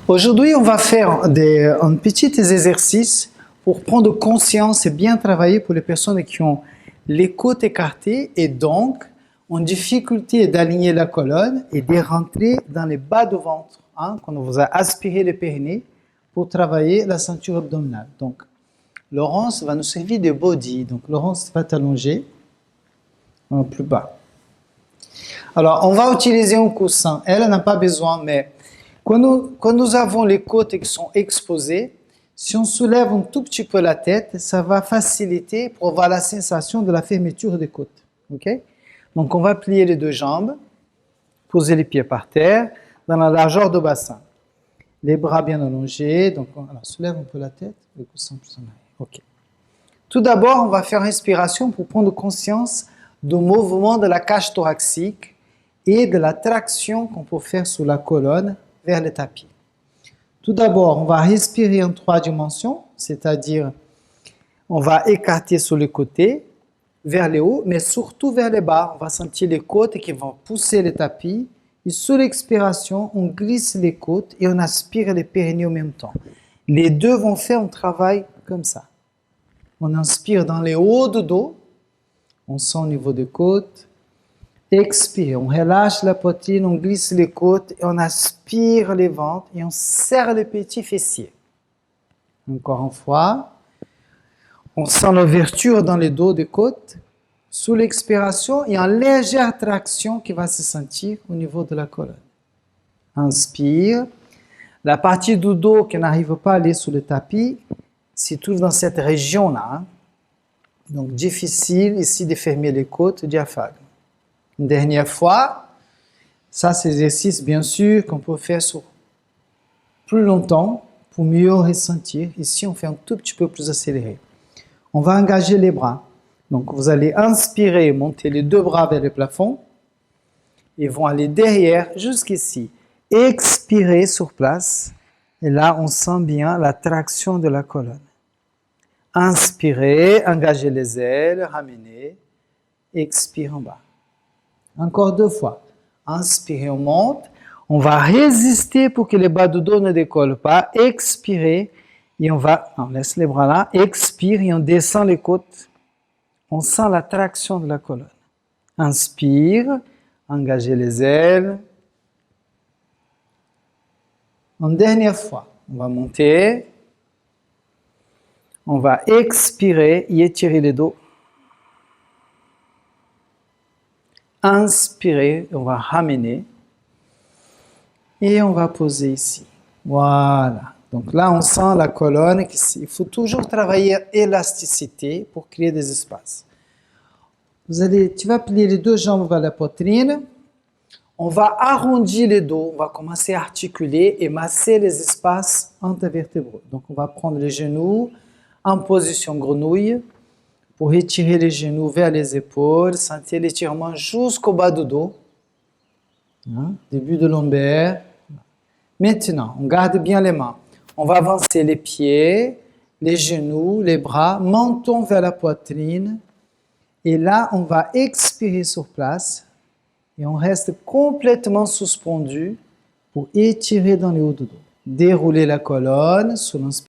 Aujourd'hui, on va faire un petit exercice pour prendre conscience et bien travailler pour les personnes qui ont les côtes écartées et donc ont difficulté d'aligner la colonne et de rentrer dans les bas de ventre, quand on vous a aspiré le périnée pour travailler la ceinture abdominale. Donc, Laurence va nous servir de body. Donc, Laurence va t'allonger plus bas. Alors, on va utiliser un coussin. Elle n'a pas besoin, mais quand nous avons les côtes qui sont exposées, si on soulève un tout petit peu la tête, ça va faciliter pour avoir la sensation de la fermeture des côtes. Okay? Donc, on va plier les deux jambes, poser les pieds par terre, dans la largeur du bassin. Les bras bien allongés. Donc, on soulève un peu la tête, le coussin plus en arrière. Okay. Tout d'abord, on va faire une respiration pour prendre conscience du mouvement de la cage thoracique et de la traction qu'on peut faire sur la colonne vers le tapis. Tout d'abord, on va respirer en 3 dimensions, c'est-à-dire on va écarter sur les côtés, vers le haut, mais surtout vers le bas. On va sentir les côtes qui vont pousser le tapis. Et sur l'expiration, on glisse les côtes et on aspire les périnées en même temps. Les deux vont faire un travail comme ça. On inspire dans les hauts du dos, on sent au niveau des côtes. Expire, on relâche la poitrine, on glisse les côtes et on aspire les ventres et on serre les petits fessiers. Encore une fois, on sent l'ouverture dans le dos des côtes. Sous l'expiration, il y a une légère traction qui va se sentir au niveau de la colonne. Inspire. La partie du dos qui n'arrive pas à aller sous le tapis se trouve dans cette région-là. Donc, difficile ici de fermer les côtes, diaphragme. Une dernière fois, ça c'est l'exercice bien sûr qu'on peut faire sur plus longtemps pour mieux ressentir. Ici, on fait un tout petit peu plus accéléré. On va engager les bras. Donc, vous allez inspirer, monter les deux bras vers le plafond et vont aller derrière jusqu'ici. Expirez sur place et là, on sent bien la traction de la colonne. Inspirez, engagez les ailes, ramenez, expire en bas. Encore 2 fois. Inspirez, on monte. On va résister pour que les bas du dos ne décollent pas. Expirez et on laisse les bras là. Expire et on descend les côtes. On sent la traction de la colonne. Inspire, engagez les ailes. Une dernière fois. On va monter. On va expirer et étirer les dos. Inspirez, on va ramener et on va poser ici. Voilà. Donc là, on sent la colonne. Il faut toujours travailler élasticité pour créer des espaces. Tu vas plier les deux jambes vers la poitrine. On va arrondir les dos. On va commencer à articuler et masser les espaces intervertébraux. Donc, on va prendre les genoux en position grenouille. Pour retirer les genoux vers les épaules, sentir l'étirement jusqu'au bas du dos. Début de lombaire. Maintenant, on garde bien les mains. On va avancer les pieds, les genoux, les bras, menton vers la poitrine. Et là, on va expirer sur place. Et on reste complètement suspendu pour étirer dans le haut du dos. Dérouler la colonne sous l'inspiration.